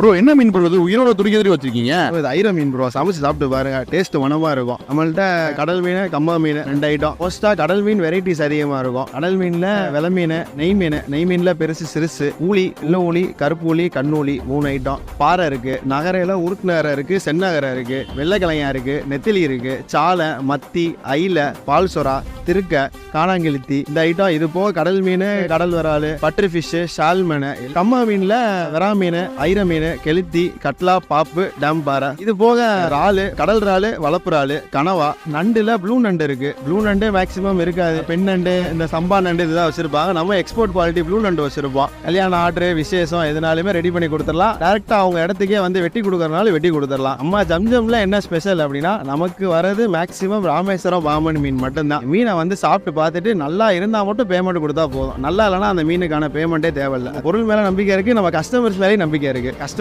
Bro என்ன மீன் bro இது உயிரோட துடிக்க வச்சிருக்கீங்க? இது ஐர மீன் ப்ரோ. சமைச்சு சாப்பிட்டு பாருங்க, டேஸ்ட் மனமா இருக்கும். நம்மள்ட்ட கடல் மீன், கம்பா மீன் 2 ஐட்டம். மோஸ்டா கடல் மீன் வெரைட்டிஸ் அதிகமா இருக்கும். கடல் மீன்ல வெலை மீன், நெய் மீன். நெய் மீன்ல பெருசு சிறுசு, ஊளி, இல்ல ஊளி, கருப்பு ஊளி, கண்ணூளி 3 ஐட்டம். பாறை இருக்கு, நகரையில உருட்டுநகரை இருக்கு, செந்நகரை இருக்கு, வெள்ளைக்கிளையா இருக்கு, நெத்திலி இருக்கு, சாலை, மத்தி, ஐல, பால் சொரா, திருக்க, காணாங்கெளுத்தி இந்த ஐட்டம். இது போக கடல் மீன், கடல் வராலு, பட்டர் ஃபிஷ், சால்மன். கம்பா மீன்ல வெறா மீன், ஐர மீன், கெளுத்தி, கட்லா, பாப்பு, டம்பாறை. இது போக இறாலு, கடல் இறாலு, வளப்பு இறாலு, கனவா. நண்டுல ப்ளூ நண்டு இருக்கு. ப்ளூ நண்டு மேக்சிமம் இருக்காது. பெண் நண்டு, இந்த சம்பா நண்டு இதுதான் வச்சிருப்பாங்க. நம்ம எக்ஸ்போர்ட் குவாலிட்டி ப்ளூ நண்டு வச்சிருப்போம். கல்யாண ஆர்டர், விசேஷம் எதுனாலுமே ரெடி பண்ணி கொடுத்துடலாம். டேரக்டா அவங்க இடத்துக்கே வந்து வெட்டி கொடுக்கறதுனால வெட்டி கொடுத்துடலாம். அம்மா ஜம்ஜம்ல என்ன ஸ்பெஷல் அப்படின்னா, நமக்கு வரது மேக்சிமம் ராமேஸ்வரம் பாம்பன் மீன் மட்டும்தான். மீனை வந்து சாப்பிட்டு பார்த்துட்டு நல்லா இருந்தா மட்டும் பேமெண்ட் கொடுத்தா போதும். நல்லா இல்லைன்னா அந்த மீனுக்கான பேமெண்ட்டே தேவையில்லை. பொருள் மேல நம்பிக்கை இருக்கு, நம்ம கஸ்டமர்ஸ் மேலேயும் நம்பிக்கை இருக்கு.